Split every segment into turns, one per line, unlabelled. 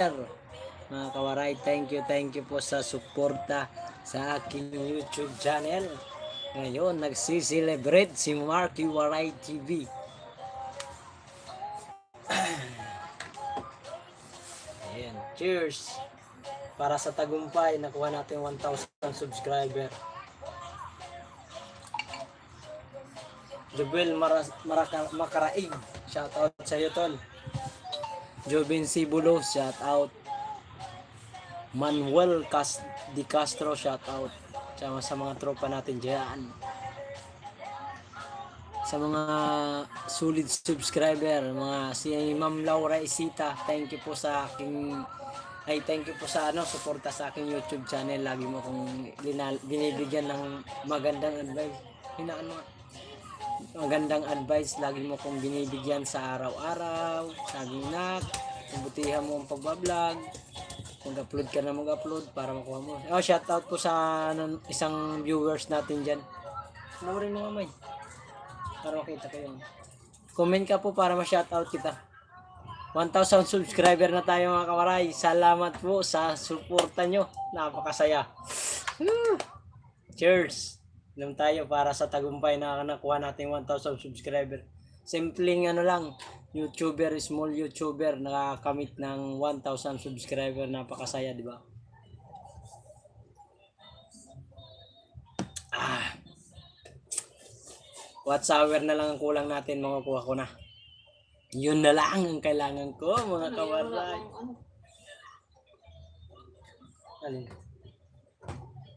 Mga kawaray, thank you po sa suporta sa aking YouTube channel. Ngayon, nagsiselebrate si Marky Waray TV. Ayan, cheers! Para sa tagumpay, nakuha natin 1,000 subscriber. Jubel Makaraig, shout out sa iyo tol. Jobin Sibulo, shout out. Manuel Di Castro, shout out. Sa mga tropa natin dyan. Sa mga solid subscriber, mga si Ma'am Laura Isita, thank you po sa aking thank you po sa suporta sa aking YouTube channel. Lagi mo akong binibigyan ng magandang advice. Magandang advice, lagi mo akong binibigyan sa araw-araw. Sabi nak, butihan mo ang pagbablog. Mag-upload ka na mag-upload para makuha mo. Shout out po sa isang viewers natin dyan. Panoorin mo mamay. Para makita kayo. Comment ka po para ma-shoutout kita. 1,000 subscriber na tayo mga kawaray. Salamat po sa suporta nyo. Napakasaya. Cheers! Inom tayo para sa tagumpay na nakuha natin 1,000 subscriber. Simpleng lang. YouTuber, small YouTuber, nakakamit ng 1,000 subscriber. Napakasaya, di ba? Watch hour na lang ang kulang natin, makukuha ko na. Yun na lang ang kailangan ko, mga kawaray. Alin?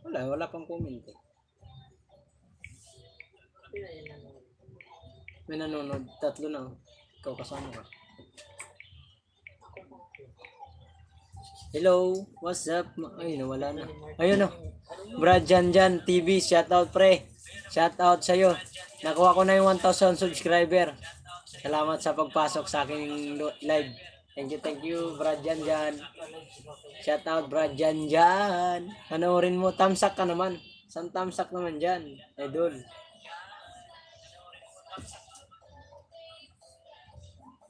Wala pang comment eh. May nanonood, 3 na. Ikaw kasama ka. Hello, what's up? Ay, nawala na. Ayun o. Brad Janjan TV, shout out pre. Shout out sa'yo. Nakuha ko na yung 1,000 subscriber. Salamat sa pagpasok sa aking live. Thank you, Brad Janjan. Shout out, Brad Janjan. Panoorin mo, tamsak ka naman. San tamsak naman dyan, idol.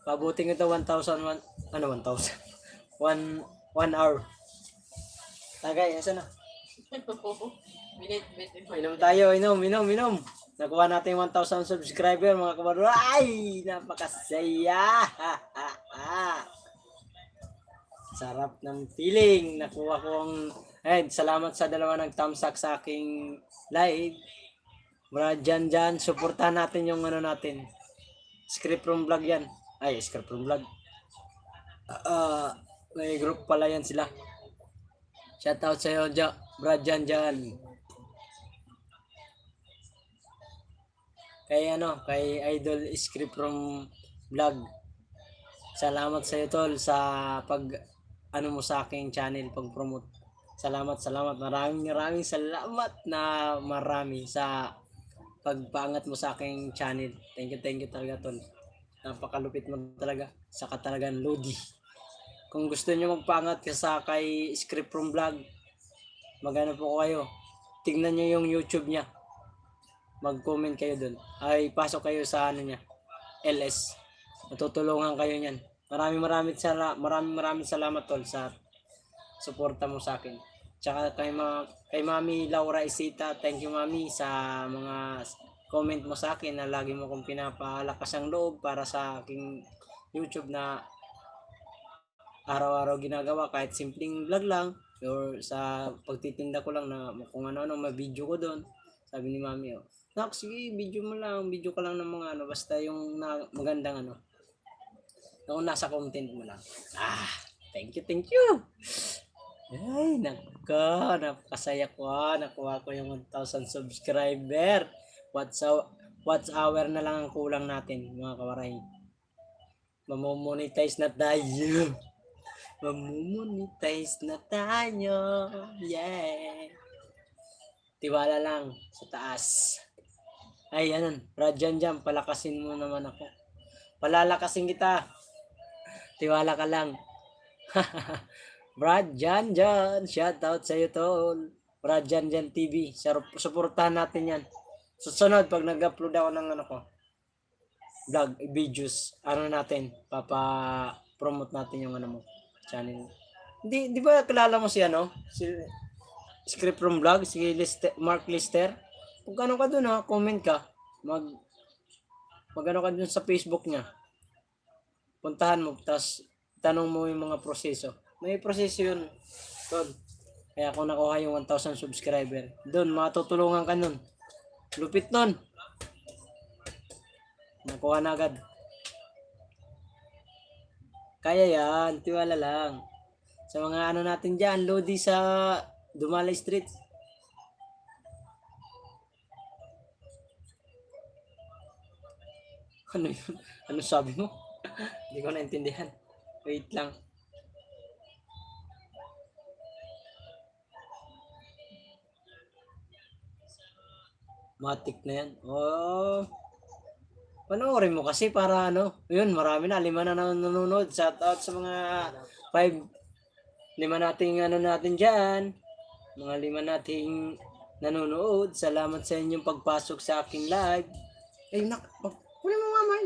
Pabuting ito 1,000. 1 hour. Tagay, asan na? Inom tayo, inom. Nakuha natin 1,000 subscriber mga kabaray. Napakasaya. Sarap ng feeling. Nakuha ko ang salamat sa dalawa nag-thumbs-up sa aking live. Mara dyan, suportahan natin yung natin. Script room vlog yan. Script room vlog. May group pala yan sila. Shoutout sa iyo, Brad Janjan. Kay Idol Script Room Vlog. Salamat sa iyo tol sa pag mo sa aking channel, pag-promote. Salamat. Maraming salamat na marami sa pagpaangat mo sa aking channel. Thank you talaga tol. Napakalupit mo talaga. Saka talagang Lodi. Kung gusto niyo magpangat kay Script Room Vlog, magano po kayo. Tingnan niyo yung YouTube niya. Mag-comment kayo doon. Pasok kayo sa niya. LS. Matutulungan kayo niyan. Maraming salamat tol sa suporta mo sa akin. Tsaka kay Mami Laura Isita, thank you Mami sa mga comment mo sa akin na lagi mo kong pinapalakas ang loob para sa aking YouTube na araw-araw ginagawa, kahit simpleng vlog lang or sa pagtitinda ko lang na kung ano may video ko doon. Sabi ni Mami, nak, sige, video ka lang ng mga basta yung magandang yung nasa content mo lang. Thank you. Ay, napakasaya ko. Nakuha ko yung 1,000 subscriber. Watch hour na lang ang kulang natin, mga kawaray. Mamomonetize na tayo. Yeah. Tiwala lang sa taas. Brad Janjan, palakasin mo naman ako. Palalakasin kita. Tiwala ka lang. Brad Janjan, shout out sa iyo tol. Brad Janjan TV, suportahan natin yan. Susunod pag nag-upload ako ng vlog, videos, natin, papa-promote natin yung mo, channel. Di ba kilala mo si ano? Si Script from Vlog, si Mark Lister. Kung ano ka dun ha, comment ka. Mag ano ka dun sa Facebook niya. Puntahan mo, tapos tanong mo yung mga proseso. May proseso yun. Tol. Kaya kung nakuha yung 1,000 subscriber, doon matutulungan ka nun. Lupit nun. Nakuha na agad. Kaya yan, tiwala lang. Sa mga ano natin dyan, Lodi sa Dumalay Street. Ano yun? Ano sabi mo? Hindi ko naintindihan. Wait lang. Matik na yan. Oh. Panoorin mo kasi para ano. Yun, marami na. 5 na nanonood. Shout out sa mga 5 nating ano natin dyan. Mga 5 nating nanonood. Salamat sa inyong pagpasok sa aking live. Eh, kunin mo nga man.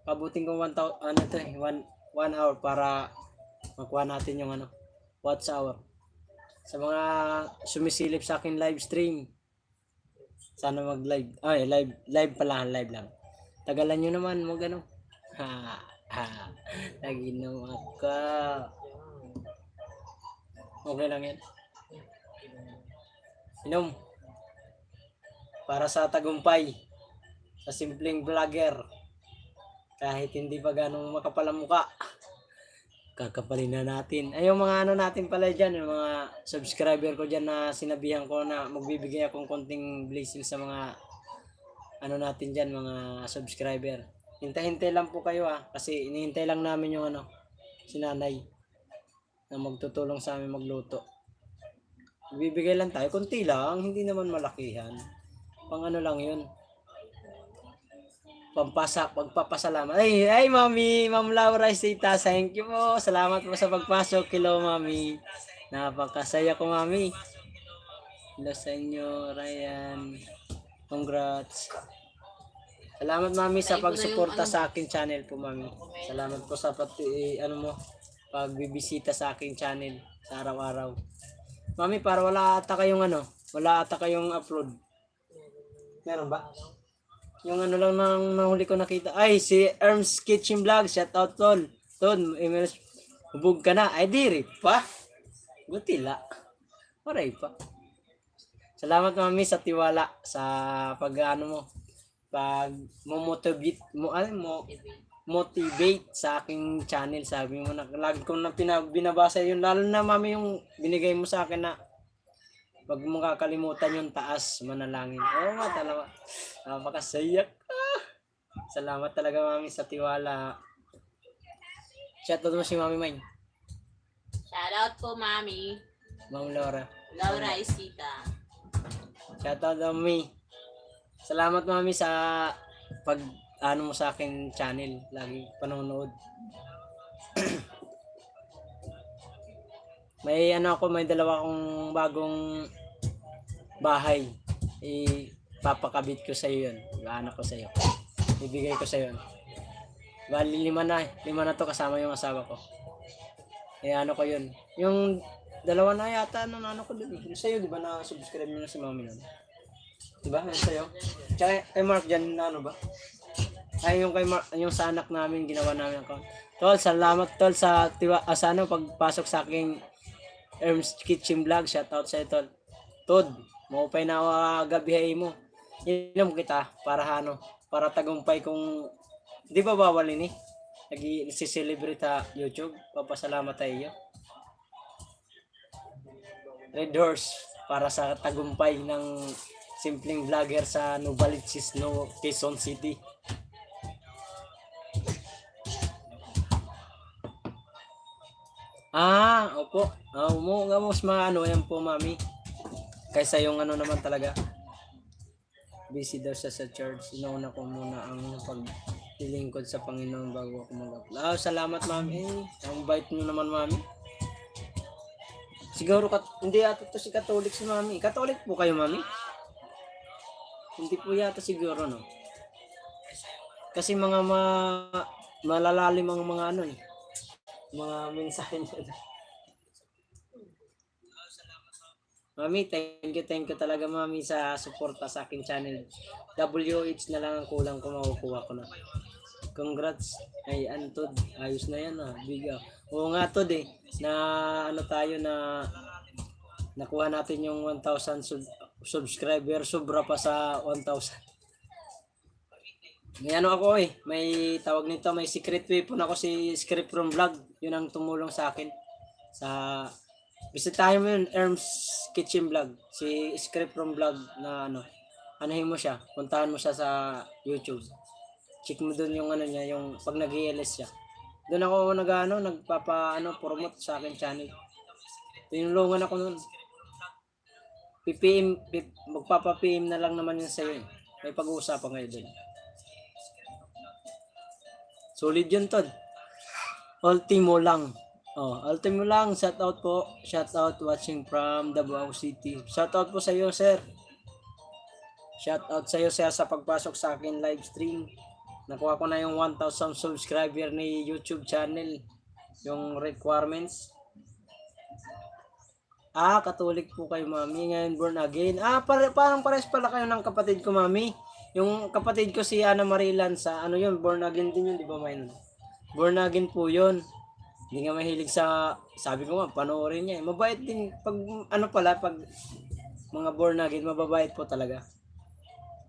Pabuting ko 1 ano to eh, 1 hour para makuha natin yung ano, watch hour. Sa mga sumisilip sa akin live stream, sana mag-live. Ay, live pala, live lang. Tagalan nyo naman, mag ano. Ha, ha. Naginom ako. Okay lang yan. Inom. Para sa tagumpay. Sa simpleng vlogger. Kahit hindi pa ganong makapal ang mukha. Kakapalin na natin. Ay, yung mga ano natin pala dyan, yung mga subscriber ko dyan na sinabihan ko na magbibigay akong konting blessing sa mga ano natin dyan, mga subscriber. Hintay-hintay lang po kayo kasi inihintay lang namin yung ano, si nanay na magtutulong sa amin magluto. Bibigay lang tayo, konti lang, hindi naman malakihan. Pang ano lang yun. Pagpapasalamat. Ay, Mami, Ma'am Laura Isita, thank you po. Salamat po sa pagpasok. Hello, Mami. Napakasaya ko, Mami. Hello sa inyo, Ryan. Congrats. Salamat, Mami, sa pagsuporta sa akin channel po, Mami. Salamat po sa pagbibisita sa aking channel sa araw-araw. Mami, para wala ata kayong upload. Meron ba? Yung ano lang nang nahuli ko nakita. Ay, si Erms Kitchen Vlog. Shout out, tol. Tol, hubog ka na. Ay, diri pa. Gutila. Paray pa. Salamat, Mami, sa tiwala. Sa pag-ano mo. Pag motivate sa aking channel. Sabi mo na, lagi ko na binabasa yun. Lalo na, Mami, yung binigay mo sa akin na wag mo kakalimutan yung taas, manalangin. Oo nga, talaga. Napakasayak. Salamat talaga, Mami, sa tiwala. Shoutout mo si Mami Mine.
Shoutout po, Mami.
Ma'am Laura.
Laura Isita.
Shoutout, Mami. Salamat, Mami, sa pag ano mo sa akin channel. Lagi panonood. May dalawa akong bagong bahay. Papakabit ko sa iyo 'yun. Anak ko sa iyo. Ibigay ko sa iyo. Bali 5 na to kasama yung asawa ko. Ano ko 'yun. Yung dalawa na yata ano ko dun. Sa iyo, 'di ba, na subscribe mo na si Mami nun? 'Di ba? Sa iyo. Tsaka kay Mark diyan na ano ba? Ay, yung kay Mark, yung sa anak namin ginawa namin account. Tol, salamat tol sa pagpasok sa aking Erms Kitchen Vlog. Shout out sa tol. Tod, maupay na gabi mo. Inom kita para tagumpay kung di ba bawal ini. Nag-celebrate sa YouTube. Papasalamat tayo. Red Horse para sa tagumpay ng simpleng vlogger sa Novaliches, Quezon City. Opo. Mas yan po, Mami. Kaysa yung ano naman talaga. Busy daw siya sa church. Inauna ko muna ang paglilingkod sa Panginoon bago ako mag-upload. Salamat, Mami. Ang bait nyo naman, Mami. Siguro hindi ata to si Catholic si Mami. Catholic po kayo, Mami? Hindi po yata siguro, no? Kasi mga malalalim ang mga ano eh. mga mensahe niya. Mami, thank you talaga mami sa suporta sa aking channel. WH na lang ang kulang ko, makukuha ko na. Congrats. Ay, Antod. Ayos na yan ah. Biga. Oo nga Tod eh. Na ano tayo na nakuha natin yung 1,000 subscriber. Sobra pa sa 1,000. May ano ako eh. May tawag nito. May secret weapon ako si Script from Vlog. Yun ang tumulong sa akin. Sa bisitahin mo yun. Erms Kitchen Vlog. Si Script from Vlog na ano. Anahin mo siya. Puntahan mo siya sa YouTube. Check mo doon yung ano niya, yung pag nag-ELS siya. Doon ako promote sa akin channel. Tinulungan ako noon. Magpapa-PM na lang naman yun sa'yo. May pag-uusapan ngayon doon. Solid yun, Tod. Ultimo lang. Ultimo lang. Shout out po. Shout out watching from Davao City. Shout out po sa iyo, sir. Shout out sa iyo, sir, sa pagpasok sa akin live stream. Nakuha ko na yung 1,000 subscriber ni YouTube channel. Yung requirements. Catholic po kayo, mami. Ngayon born again. Parang pares pala kayo ng kapatid ko, mami. Yung kapatid ko si Ana Marilan sa ano yun, born again din yun, di ba, Mayn? Born again po yun. Hindi nga mahilig sa, sabi ko nga, panoorin niya. Mabait din. Pag mga born again, mababait po talaga.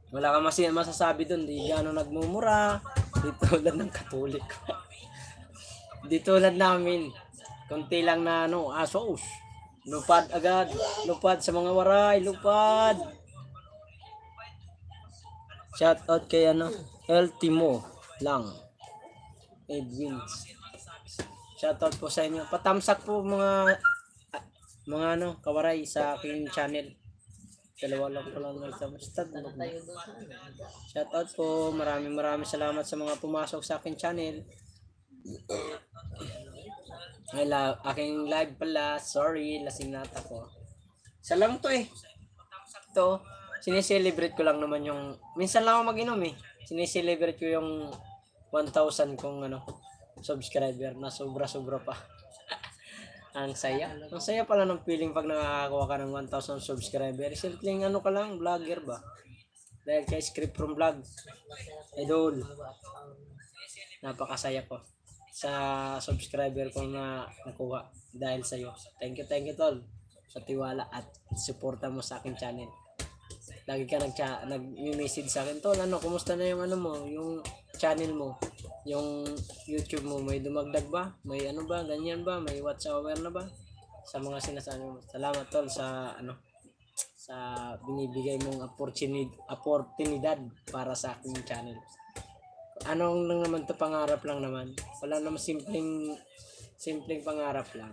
Wala ka masasabi doon, di gano'n nagmumura, di tulad ng Katolik. Di tulad namin, konti lang na asos. Lupad agad, lupad sa mga waray, lupad. Shout out kay Ultimo lang. Edwin. Shout out po sa inyo. Patamsak po mga kawaray sa aking channel. Dalawa lang po lang nagtamastad. Shout out po. Maraming salamat sa mga pumasok sa akin channel. Aking live pala. Sorry, lasing nata ko. Isa lang to eh. Ito, sineselebrate ko lang naman yung, minsan lang ako mag-inom eh. Sineselebrate ko yung 1,000 kong subscriber na sobra pa. Ang saya. Ang saya pala ng feeling pag nakakakuha ka ng 1,000 subscriber. Simpleng ka lang, vlogger ba? Dahil kay Script from Vlog. Idol. Napakasaya ko sa subscriber ko na nakuha dahil sa iyo. Thank you tol sa tiwala at suporta mo sa akin channel. Lagi ka nag-message sa akin, tol, kumusta na yung yung channel mo, yung YouTube mo, may dumagdag ba? May ba? Ganyan ba? May whatsoever na ba? Sa mga sinasabi mo. Salamat tol sa sa binibigay mong oportunidad para sa aking channel. Anong lang naman to, pangarap lang naman. Wala naman, simpleng pangarap lang.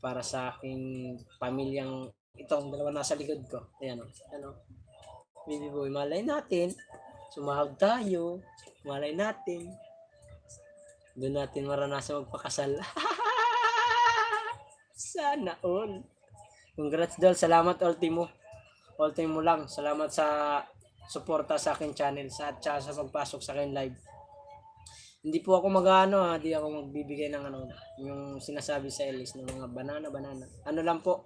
Para sa aking pamilyang itong dalawa nasa likod ko. Ayan baby boy, malay natin. Sumahag tayo. Malay natin. Doon natin maranasan magpakasal. Sana all. Congrats Dol. Salamat Ultimo. Ultimo lang. Salamat sa suporta sa akin channel sa pagpasok sa akin live. Hindi po ako hindi ako magbibigay ng yung sinasabi sa Elise ng mga banana. Ano lang po,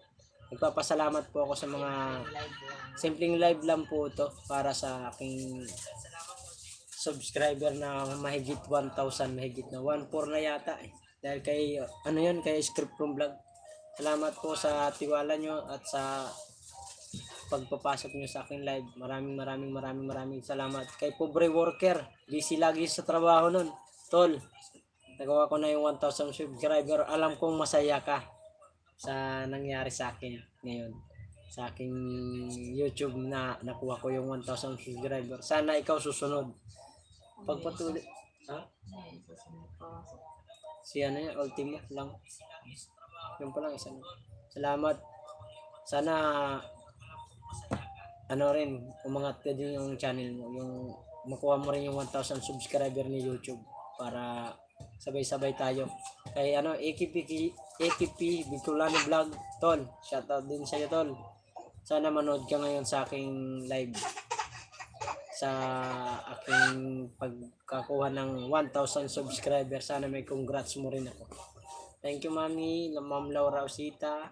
nagpapasalamat po ako sa mga simpleng live lang po ito para sa aking subscriber na mahigit 1,000, mahigit na 1,400 na yata eh. Dahil kay kay Script from Vlog. Salamat po sa tiwala nyo at sa pagpapasok nyo sa aking live. Maraming salamat. Kay Pobre Worker, busy lagi sa trabaho nun. Tol, nagawa ko na yung 1,000 subscriber. Alam kong masaya ka sa nangyari sa akin ngayon. Sa aking YouTube na nakuha ko yung 1,000 subscriber. Sana ikaw susunod. Pagpatuloy. Si Ultimo lang. Yung palang isa. Salamat. Sana umangat ka din yung channel mo, yung makuha mo rin yung 1,000 subscriber ni YouTube para sabay-sabay tayo. Kay AKP Bicolano Vlog, tol, shoutout din sa iyo tol. Sana manood ka ngayon sa aking live. sa aking pagkakuha ng 1,000 subscribers. Sana may congrats mo rin ako. Thank you, Mami, Ma'am Laura Osita,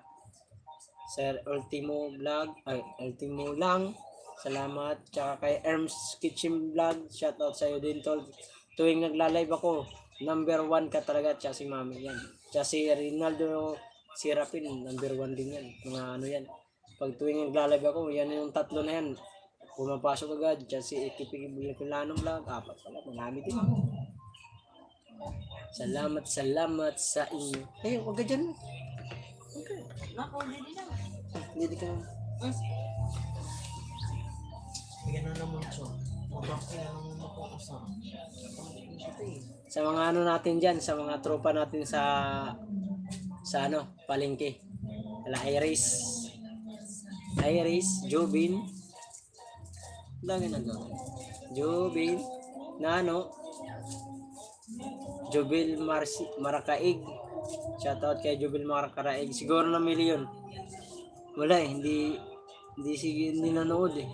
Sir Ultimo Vlog, Ultimo lang. Salamat. Tsaka kay Erms Kitchen Vlog, shoutout sa iyo din, tol. Tuwing nagla-live ako, number 1 ka talaga. Tsaka si Mami yan. Tsaka si Rinaldo Sirapin, number 1 din yan. Mga ano yan. Pag tuwing nagla-live ako, yan yung tatlo na yan. Pumapasok agad. Tsaka si Ikipig Bilaculano Vlog, 4 pala. Marami din. Salamat sa inyo. Eh, huwag ka dyan. Okay.
Naku, hindi na.
Hindi ka.
Bigyan na naman siya. Mabakaya naman ako
Sa mga ano natin dyan, sa mga tropa natin sa ano, palengke. Ala Iris, Jobin. Lagi na doon. Jobin, Nano, Jobil Marakaig. Shoutout kay Jobil Marakaig. Siguro na milyon. Wala eh, hindi nanood eh.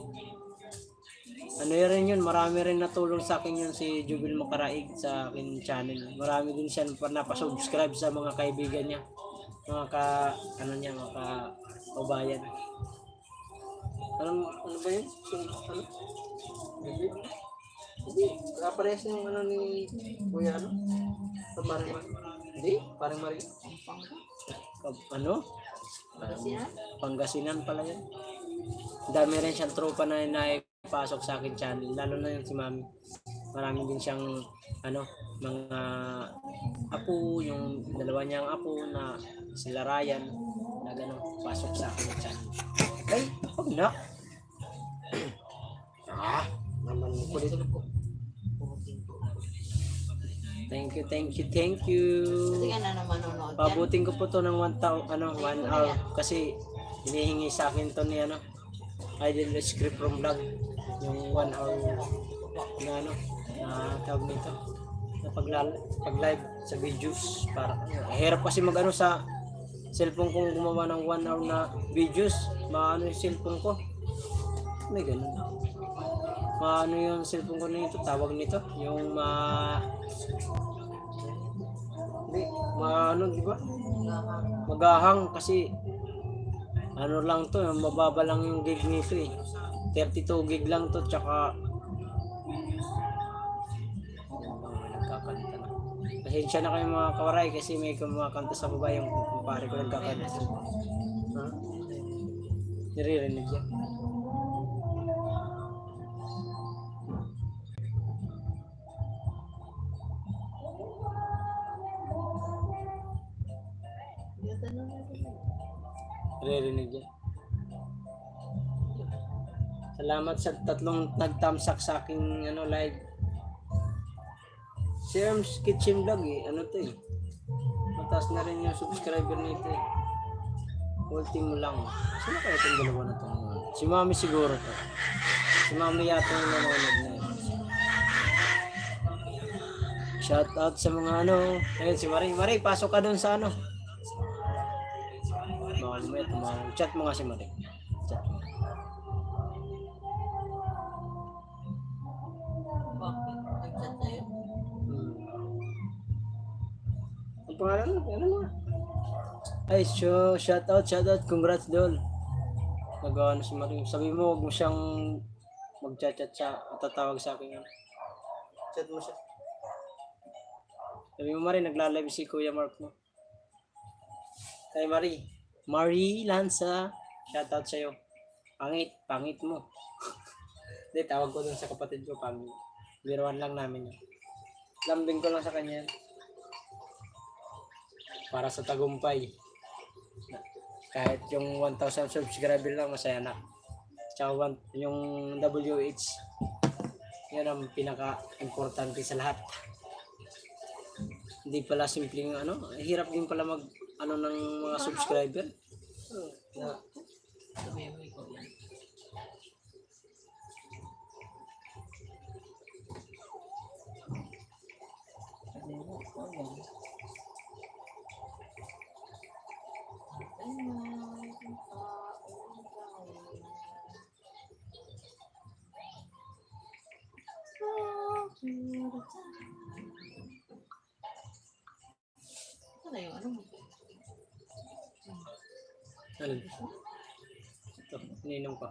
Ano rin yun, marami rin natulong sa akin yun si Jobil Makaraig sa akin channel. Marami din siya napasubscribe sa mga kaibigan niya. Mga kabayan. Ano ba yun? Ano? Hindi, parehas yung ano ni Kuya ano? Parang hindi, parang Marie. Ano? Pangasinan pala yan. Dami rin siyang tropa na naipasok sa akin channel. Lalo na yung si Mami. Marami din siyang ano, mga apo, yung dalawa niyang apo na sila Ryan na gano'n, pasok sa akin channel. Ay, huwag na. Naman ko dito po. Thank you.
Kasi ka na naman nanonood yan.
Pabuting ko po to ng 1 hour kasi hinihingi sa akin to ni ano, Idol Script from Vlog, yung 1 hour na ano, na tawag nito, na pag-live sa videos. Para hirap kasi mag-ano sa cellphone kong gumawa ng 1 hour na videos. Maano yung cellphone ko, may ganun. Maano yung cellphone ko nito, tawag nito, yung maano, di ba? Magahang kasi ano lang to, mababa lang yung gig nito eh. 32 gig lang to, tsaka nagkakanta na. Pasensya na kayo mga kawaray kasi may kumakanta sa baba yung kumpare ko nagkakanta. Ha? Naririnig yan. Naririnig yan. Salamat sa tatlong nagtamsak sa aking ano, live. Si Erms Kitchen Vlog eh. Ano to eh. Mataas na rin yung subscriber nito eh. Ultimo lang. Sino kaya itong dalawa na to? Si Mami siguro to. Si Mami yata yung nanonood na yun. Shout out sa mga ano. Ayun si Marie. Marie, pasok ka dun sa ano. Chat mo nga si Marie. Chat mo.
Bakit? Nag-chat na yun?
Ang pangalan mo? Ano mo? Ay, shout out. Congrats, Dol. Nagawa na si Marie. Sabi mo, huwag mo siyang mag-chat siya at tatawag sa akin. Chat mo siya. Sabi mo, Marie, nagla-live si Kuya Mark mo. Kay Marie Lanza, shout out sa'yo. Pangit mo. Hindi, tawag ko dun sa kapatid ko, pangit. Biruan lang namin yun. Lambing ko lang sa kanya. Para sa tagumpay. Kahit yung 1,000 subscriber lang, masaya na. Tsaka yung WH, yun ang pinaka-importante sa lahat. Hindi pala simpleng ano, hirap din pala mag ano ng mga subscriber. Alin? Ito, ininom ko.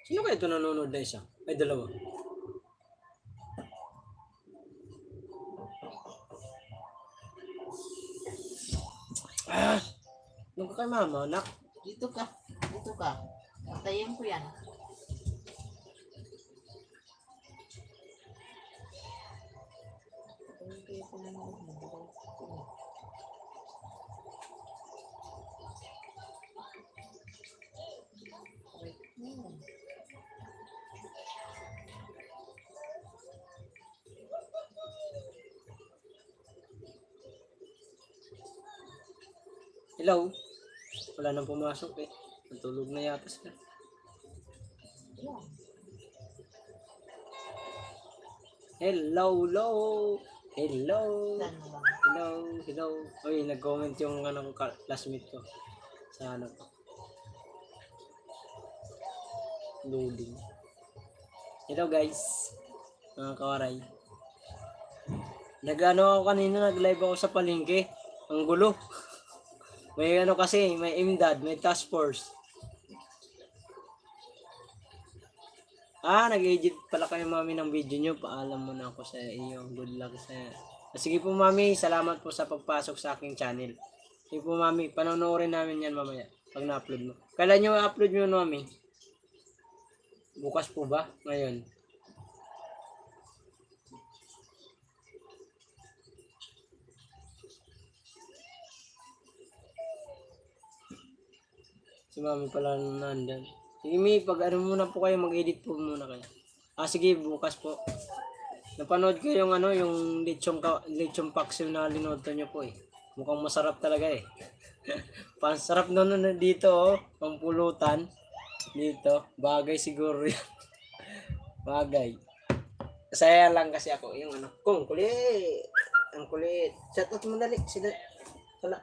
Sino kaya ito nanonood na isa? Ay, dalawa. Doon ka kay mama, anak.
Dito ka. Dito ka. Patayin ko yan. Patayin ko yung pinanood mo.
Hello? Wala nang pumasok eh. Natulog na yata sila. Hello, hello. Hello.
Saan mo ba?
Hello, hello. Uy, nag-comment yung classmate ko. Sa ano ko. Loading. Hello guys. Mga kawaray. Nag-ano ako kanina, nag-live ako sa palengke. Ang gulo. May ano kasi, may IMDAD, may task force. Nag-edit pala kayo mami ng video nyo. Paalam mo na ako sa iyo. Good luck sa iyo. Sige po mami, salamat po sa pagpasok sa aking channel. Sige po mami, panonoodin namin yan mamaya. Pag na-upload mo. Kailan nyo upload nyo mami? Bukas po ba? Ngayon. Si mami pala nandyan. Sige mi, pag ano muna po kayo, mag-edit po muna kayo. Sige, bukas po. Napanood ko yung ano, yung lechong paksiw na linoto nyo po eh. Mukhang masarap talaga eh. Pansarap na dito oh, ang pulutan. Dito, bagay siguro yan. Bagay. Saya lang kasi ako, yung ano, kung kulit. Ang kulit. Shoutout mo dali.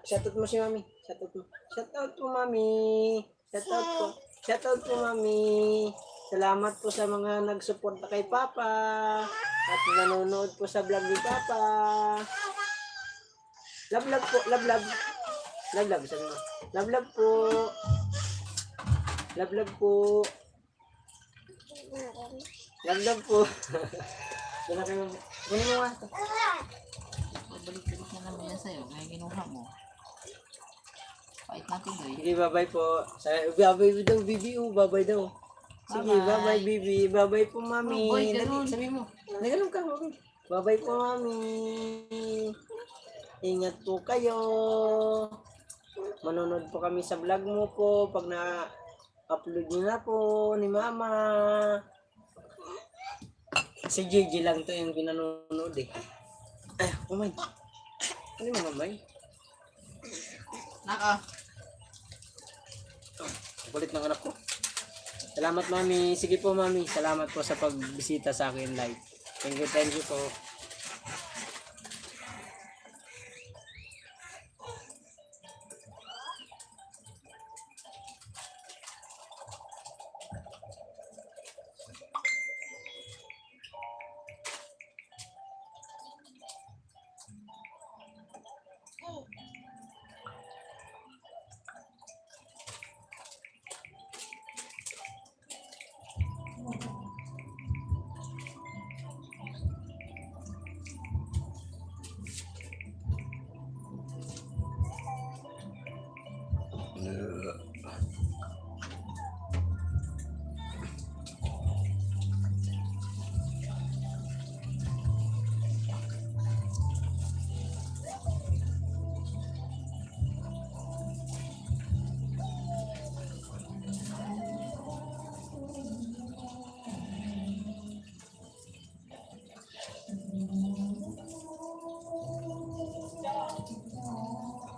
Shoutout mo si mami. Shoutout mo. Shoutout po mami. Shoutout po. Shoutout po mami. Salamat po sa mga nagsuporta kay Papa. At nanonood po sa vlog ni Papa. Love love po. Love love. Love love. Sabi mo. Love love po. Love love po. Love love po. Gano'n kayo. Gano'n mo nga.
Balik-balik na naman yan sa'yo. May ginuha mo. Pait natin doy.
Sige, bye-bye po. Bye-bye daw, Bibi. Bye-bye daw. Sige, bye-bye, Bibi. Bye-bye po, Mami.
Oh, boy,
Dali,
ganun.
sabi mo. Nagalong ka, Mami. Bye-bye po, Mami. Ingat po kayo. Manonood po kami sa vlog mo po. Pag na-upload nyo na po ni Mama. Si Gigi lang to yung pinanonood eh. Oh my. Ano yung mamay?
Naka.
Kulit ng anak ko. Salamat mami. Sige po mami. Salamat po sa pagbisita sa akin live. Thank you po.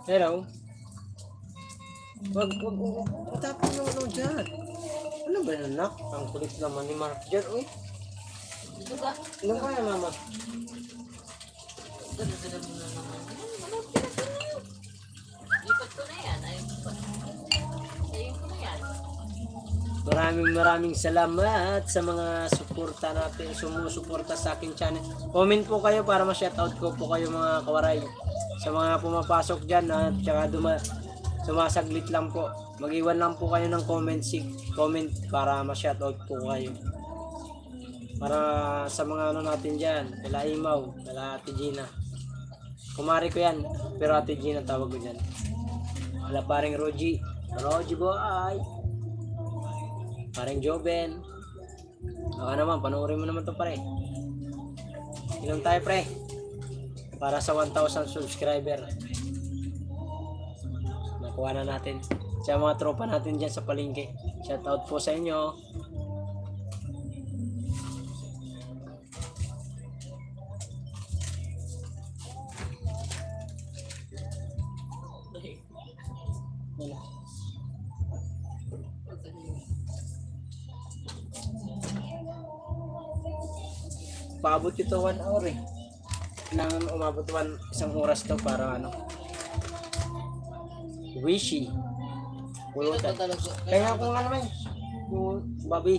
Hello? Wag, matapin yung ano dyan. Ano ba yun, anak? Ang kulit naman ni Mark dyan, uy.
Dito ka.
Ano ka yan, mama?
Dala-dala mo na naman. Manood ka na sa inyo. Lipat ko na yan. Ayun ko na yan.
Maraming salamat sa mga suporta natin, sumusuporta sa akin channel. Comment po kayo para ma-shoutout ko po kayo mga kawaray. Sa mga pumapasok dyan at saka sumasaglit lang po. Mag-iwan lang po kayo ng comment para ma-shoutout po kayo. Para sa mga ano natin dyan, kala Imaw, kala Ate Gina. Kumari ko yan, pero Ate Gina tawag ko dyan. Wala paring Roji boy. Paring Joben. Baka naman, panoorin mo naman to pare. Ilang tayo pre? Para sa 1,000 subscriber. Nakuha na natin. Sa mga tropa natin dyan sa palengke. Shoutout po sa inyo. Wala. Paabot ito 1 hour eh. Kailangan umabot isang oras to para ano. Wishy. Pulutan. Kaya kung ano man, yung babi.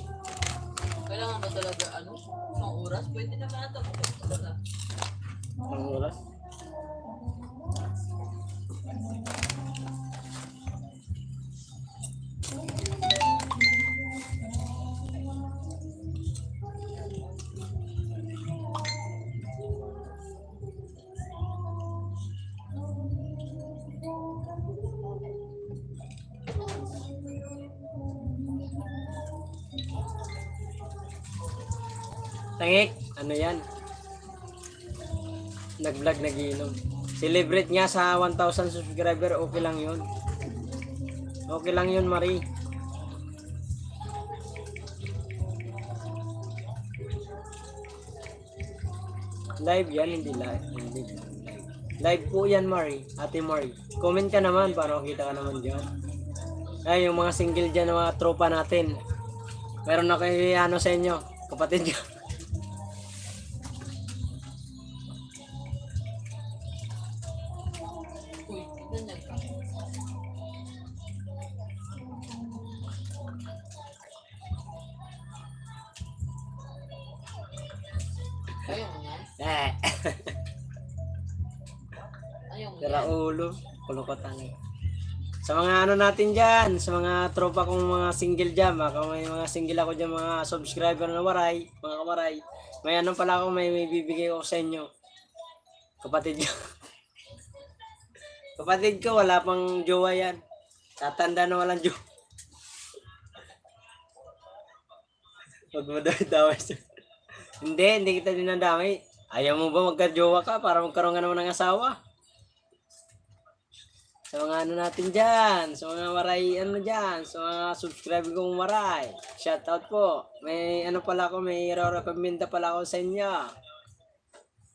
Kailangan ba talaga isang oras? Pwede naman ito.
Ang oras. Tangik, ano yan? Nag-vlog, nagiinom. Celebrate nga sa 1,000 subscriber, okay lang yun. Okay lang yun, Marie. Live yan, hindi live. Live po yan, Marie. Ate Marie. Comment ka naman para makita ka naman dyan. Ay, yung mga single dyan, mga tropa natin. Meron na kayo sa inyo, kapatid nyo.
Ayaw mo yan? Ayaw mo
Sira
yan?
ulo. Kulo ko talaga. Sa mga natin dyan, sa mga tropa kong mga single dyan, baka may mga single ako dyan, mga subscriber na waray, mga kawaray. May pala ako, may bibigay ko sa inyo. Kapatid ko. Kapatid ko, wala pang jowa yan. Tatanda na walang jowa. Huwag mo daw siya. Hindi kita dinadamay. Ayaw mo ba magka-jowa ka para magkaroon ka naman ng asawa? Sa mga natin dyan, sa mga waray dyan, sa mga subscribe kong waray. Shoutout po. May pala ako, may recommenda pala ako sa inyo.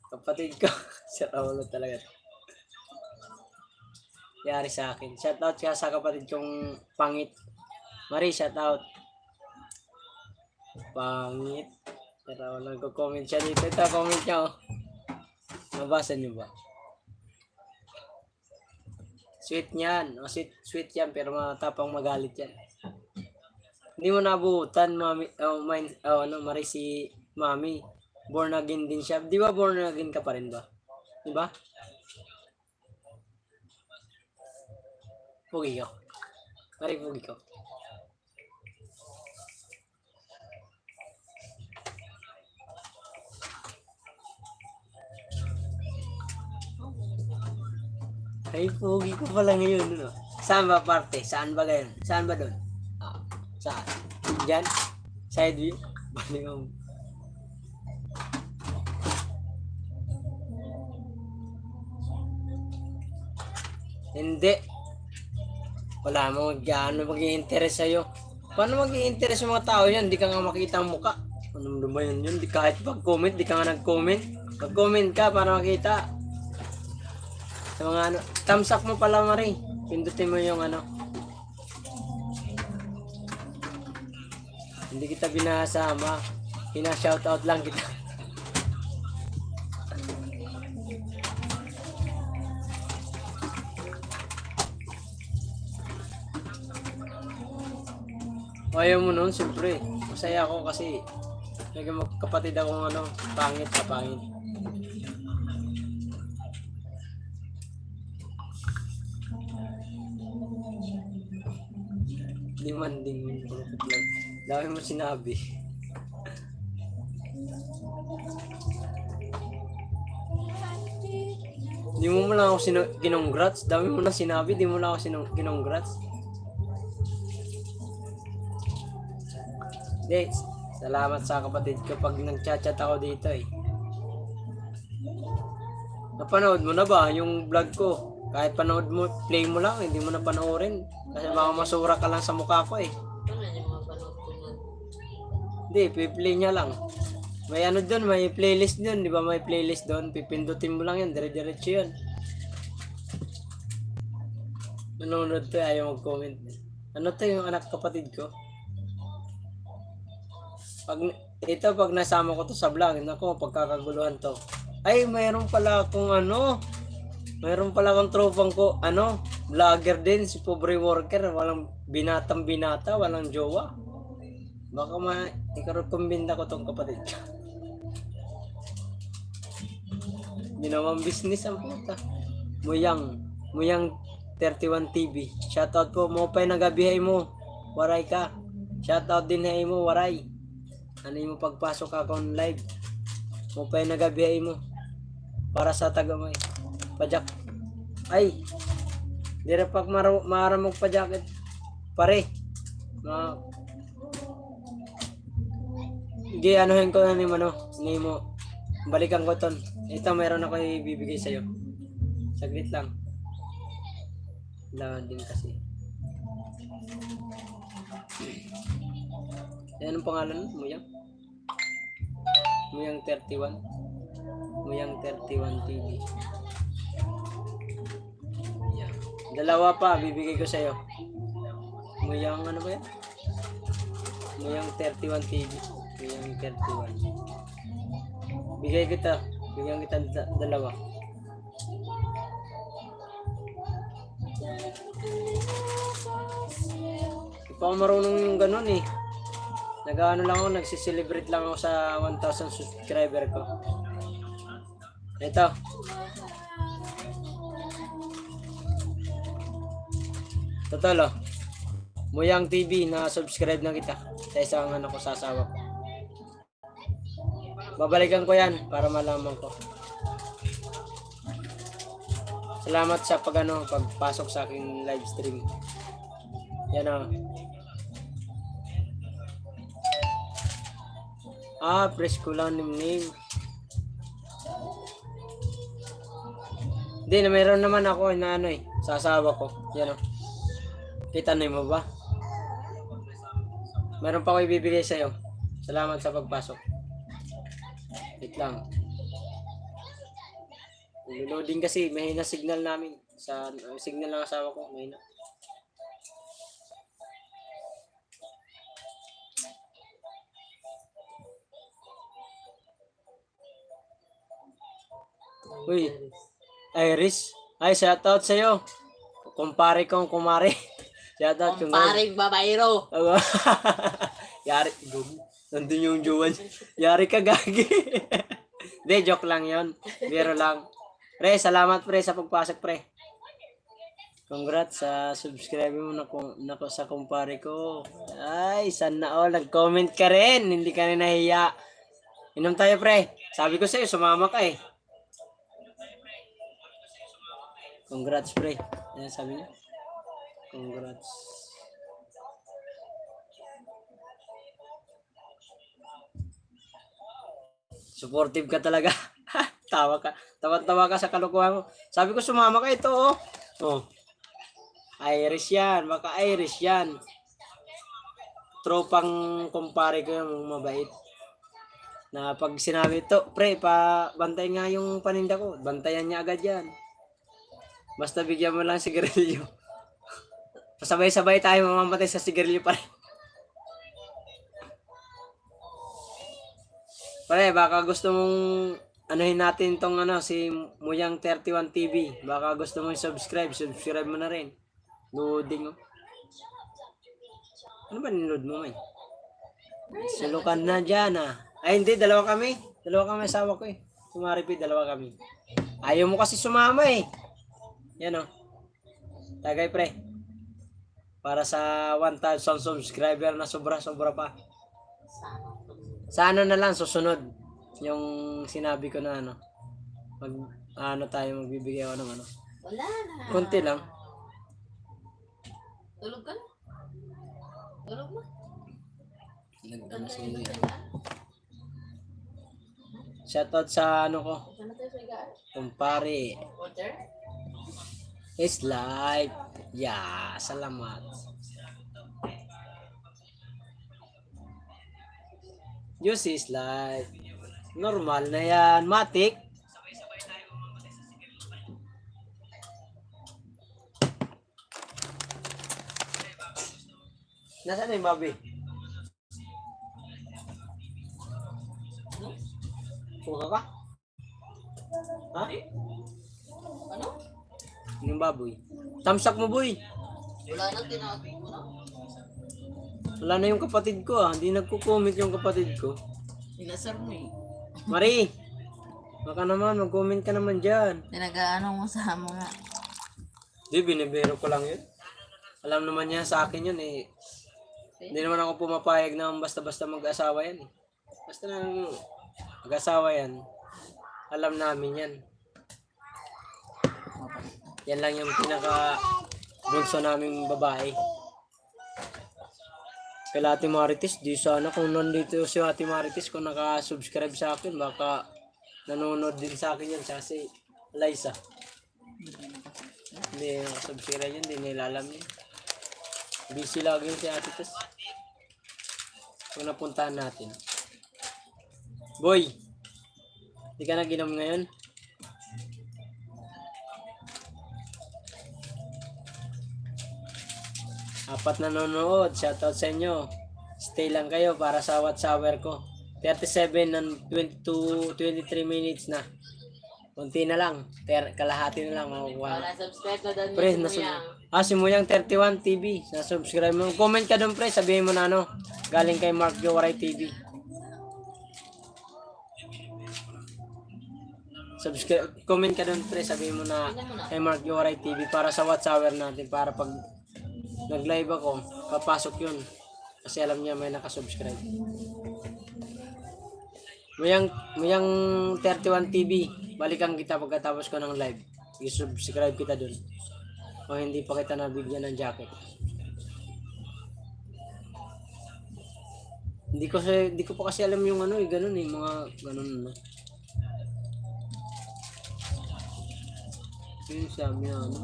Kapatid ko. Sira ulo talaga. Yari sa akin. Shoutout ka sa kapatid kong pangit. Marie, shoutout. Pangit. Pero nagko-comment siya dito. Ito, comment niya oh. Nabasa niyo ba? Sweet niyan. Sweet yan pero matapang magalit yan. Hindi mo nabutan, mami. Marie si mami. Born again din siya. Di ba born again ka pa rin ba? Di ba? Pugi ko. Marie, pugi ko. Ay, pogi ko pala ngayon. No? Saan ba parte? Saan ba ngayon? Saan ba doon? Saan? Diyan? Side view? Bali mo. Hindi. Wala mo mag-i-interest sa'yo. Paano mag-i-interest yung mga tao yan? Di ka nga makita ang muka. Ano ba yun yun? Di kahit pag-comment, di ka nga nag-comment. Mag-comment ka para makita. Sa mga thumbs up mo pala Marie. Pindutin mo yung Hindi kita binasama. Pina-shoutout lang kita. Ayaw mo nun, siyempre. Masaya ako kasi may kapatid akong ano, pangit na pangit. Demanding profit lang. Dami mo sinabi. Di mo lang ako kinongrats. Dami mo na sinabi, di mo lang ako kinongrats. Hindi, salamat sa kapatid ko pag nagchat-chat ako dito eh. Napanood mo na ba yung vlog ko? Kahit panood mo, play mo lang, hindi mo na panoorin. Kasi baka masura ka lang sa mukha ko eh.
Ano yung mga panood ko nun?
Hindi, piplay niya lang. May ano doon, may playlist doon, di ba? May playlist doon, pipindutin mo lang yan, dire-diretso yun. Nanonood to, ayaw mag-comment. Ano to yung anak kapatid ko? Pag nasama ko to sa vlog, nako, pagkakaguluhan to. Ay, mayroon pala akong tropang ko, vlogger din, si pobre worker, walang binata, walang jowa. Baka ikarukumbinda ko tong kapatid ko. Ginawang business ang puta. Muyang 31 TV. Shoutout po mo pa nagabihay mo. Waray ka. Shoutout din hay mo, waray. Ano mo pagpasok ako live. Mo pa nagabihay mo. Para sa tagamay. Pajak. Ay. Dira pag maramog pajakit. Pare. Hindi, anuhin ko na ni mo. Balikan ko ton. Ito, meron ako ibibigay sa'yo. Saglit lang. Lawan din kasi. Anong pangalan mo? Muyang? Muyang 31. Muyang 31 TV. Yan. Dalawa pa, bibigay ko sa'yo. Muyang ano ba yan? Muyang 31 TV. Muyang 31. Bigyan kita dalawa. Hindi pa ako marunong yung ganun eh. Nag-ano lang ako, nagsiselebrate lang ako sa 1,000 subscriber ko. Ito. Totoo. Muyang TV, na-subscribe na kita sa isang ko sa asawa ko. Babalikan ko yan para malaman ko. Salamat sa pagpasok sa aking live stream. Yan o. Press ko lang name. Hindi, mayroon naman ako na sa asawa ko. Yan o. Kita na mo ba? Meron pa ako ibibigay sa'yo. Salamat sa pagpasok. Wait lang. Loading kasi, mahina signal namin. Signal ng asawa ko, mahina. Uy, Iris. Ay, shoutout sa'yo. Kumpare kong kumare. Shoutout kong
Kumparing babayro.
Yari, nandun yung jowa niya. Yari ka, gagi. Hindi, joke lang yon. Biro lang. Pre, salamat pre sa pagpasok pre. Congrats sa subscribe mo na sa kumpare ko. Ay, sana all. Nag-comment ka rin. Hindi ka rin nahiya. Inom tayo pre. Sabi ko sa'yo, sumama ka eh. Congrats pre. Yan sabi niya. Congrats. Supportive ka talaga. Tawa ka. Tawa-tawa ka sa kalokohan mo. Sabi ko sumama ka ito oh. Oh. Irish yan. Baka Irish yan. Tropang kumpare ko yung mabait. Na pag sinabi ito, pre, bantay nga yung paninda ko. Bantayan niya agad yan. Basta bigyan mo lang sigarilyo. Pasabay-sabay tayo mamamatay sa sigarilyo pa rin. Pare, baka gusto mong anuhin natin tong si Muyang 31 TV. Baka gusto mong subscribe mo na rin. Loading oh. Ano ba ninood mo, man? Sulukan na dyan, ah. Ay, hindi. Dalawa kami. Dalawa kami asawa ko, eh. Sumaripid, dalawa kami. Ayaw mo kasi sumama, eh. Yan, oh. Tagay, pre. Para sa 1,000 subscriber na sobra-sobra pa. Sa ano na lang, susunod. Yung sinabi ko na ano. Magbibigay ako ng ano.
Wala na.
Kunti lang.
Tulog ka na. Tulog mo.
Ano si... Shoutout sa ano ko.
Ano tayo sa higaan?
Kumpare.
Water?
It's life. Yeah, salamat. Juice is life. Normal na yan. Matik. Nasaan na yung Bobby? Puka ka? Ha?
Ano?
Yung baboy. Tamsak mo, boy.
Wala nang tinawag mo na?
Wala na yung kapatid ko, ah. Hindi nagko-comment yung kapatid ko.
Inasar mo eh.
Marie, baka naman, mag-comment ka naman dyan.
Pinag-ano mo sa mga...
Di, binibiro ko lang yun. Alam naman niya sa akin yun, eh. Hindi naman ako pumapayag na basta-basta mag-asawa yan, eh. Basta nang mag-asawa yan, alam namin yan. Yan lang yung pinaka-bunso naming babae. Kaya Ate Marites, di sana kung nandito si Ate Marites, kung naka-subscribe sa akin, baka nanonood din sa akin yan, si Liza. Hindi nakasubscribe yun, hindi nila alam yun. Busy lagi yun si Ate Tess. Kung napuntahan natin. Boy, di ka nag-inom ngayon? Apat na nanonood, shoutout sa inyo. Stay lang kayo para sa watch-hour ko. 37 and 22, 23 minutes na. Kunti na lang. Kalahati na lang makukuha.
Wala subscribe na doon
Pre,
yung Muyang.
si Muyang 31 TV. Na-subscribe mo. Comment ka doon, pre. Sabihin mo na ano. Galing kay Mark Jowaray TV. Comment ka doon, pre. Sabihin mo na kay Mark Jowaray TV para sa watch-hour natin. Para pag nag-live ako, papasok yun. Kasi alam niya may nakasubscribe. Muyang 31 TV. Balikan kita pagkatapos ko ng live. I-subscribe kita dun. O hindi pa kita nabigyan ng jacket. Hindi ko pa kasi alam yung ano, ganun eh, mga ganun ano. Yung sabi na ano.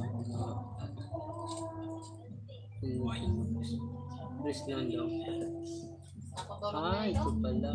Chris lang daw.
Nakatulog
Ah,
na
ito
yun.
pala.